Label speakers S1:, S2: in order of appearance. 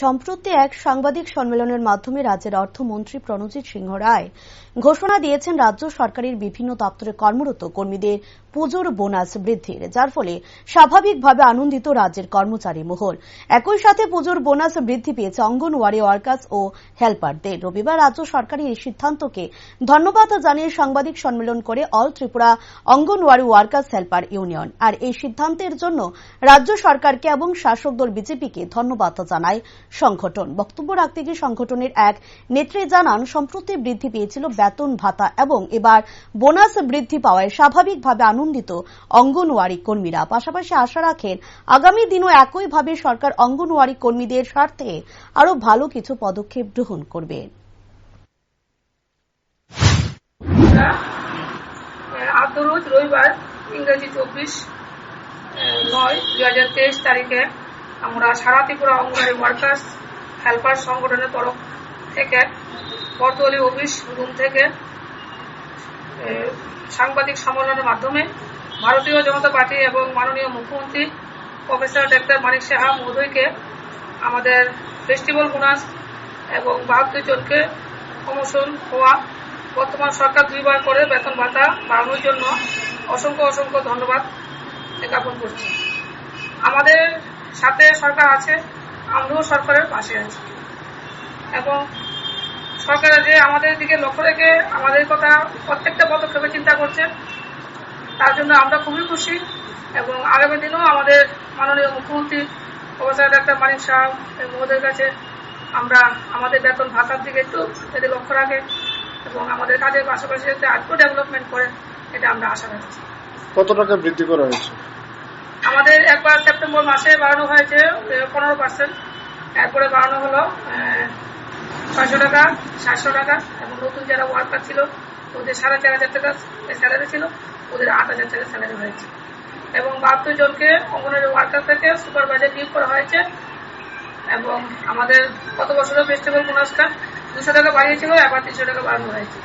S1: সম্প্রতি এক সাংবাদিক সম্মেলনের মাধ্যমে রাজ্যের অর্থমন্ত্রী প্রণজিৎ সিংহ রায় ঘোষণা দিয়েছেন রাজ্য সরকারের বিভিন্ন দপ্তরে কর্মরত কর্মীদের পুজোর বোনাস বৃদ্ধির, যার ফলে স্বাভাবিকভাবে আনন্দিত রাজ্যের কর্মচারী মহল। একই সাথে পুজোর বোনাস বৃদ্ধি পেয়েছে অঙ্গনওয়াড়ি ওয়ার্কার্স ও হেল্পারদের। রবিবার রাজ্য সরকারের এই সিদ্ধান্তকে ধন্যবাদ জানিয়ে সাংবাদিক সম্মেলন করে all Tripura Anganwadi workers helper union. আর এই সিদ্ধান্তের জন্য রাজ্য সরকারকে এবং শাসক দল বিজেপিকে ধন্যবাদ জানায় সংগঠন। বক্তব্য রাখতে গিয়ে সংগঠনের এক নেত্রী জানান, সম্প্রতি বৃদ্ধি পেয়েছিল বেতন ভাতা এবং এবার বোনাস বৃদ্ধি পাওয়ায় স্বাভাবিকভাবে আনন্দিত অঙ্গনওয়াড়ি কর্মীরা। পাশাপাশি আশা রাখেন আগামী দিনও একইভাবে সরকার অঙ্গনওয়াড়ি কর্মীদের স্বার্থে আরো ভালো কিছু পদক্ষেপ গ্রহণ করবে।
S2: রোজ রবিবার ইংরেজি 24/9/2023 তারিখে আমরা সারা ত্রিপুরা অঙ্গনওয়াড়ি ওয়ার্কার্স হেল্পার সংগঠনের তরফ থেকে বর্তমালী অফিস রুম থেকে সাংবাদিক সম্মেলনের মাধ্যমে ভারতীয় জনতা পার্টি এবং মাননীয় মুখ্যমন্ত্রী প্রফেসর ডাক্তার মানিক সাহা মহোদয়কে আমাদের ফেস্টিভ্যাল বোনাস এবং 72 জনকে প্রমোশন হওয়া, বর্তমান সরকার 2বার করে বেতন ভাতা বাড়ানোর জন্য অসংখ্য ধন্যবাদ জ্ঞাপন করছি। আমাদের সাথে সরকার আছে, আমরাও সরকারের পাশে আছি এবং সরকারের যে আমাদের দিকে লক্ষ্য রেখে আমাদের কথা প্রত্যেকটা পদক্ষেপে চিন্তা করছে, তার জন্য আমরা খুবই খুশি এবং আগামী দিনেও আমাদের মাননীয় মুখ্যমন্ত্রী প্রফেসর ডাক্তার মানিক সাহা মহোদয়ের কাছে আমরা আমাদের বেতন ভাতার দিকে একটু যদি লক্ষ্য রাখে এবং আমাদের কাজের পাশাপাশি যাতে আরো ডেভেলপমেন্ট করে, এটা আমরা আশা রাখছি।
S3: কত টাকা বৃদ্ধি করা হয়েছে?
S2: আমাদের একবার সেপ্টেম্বর মাসে বাড়ানো হয়েছে 15%, এরপরে বাড়ানো হলো 600 টাকা, 700 টাকা এবং নতুন যারা ওয়ার্কার ছিল ওদের 4,500 টাকা স্যালারি ছিল, ওদের 8,000 টাকা স্যালারি হয়েছে এবং 72 জনকে অঙ্গনওয়াড়ি ওয়ার্কার থেকে সুপারভাইজার নিয়োগ করা হয়েছে এবং আমাদের গত বছরের ফেস্টিভ্যাল বোনাসটা 200 টাকা বাড়িয়েছিল, এবার 300 টাকা বাড়ানো হয়েছে।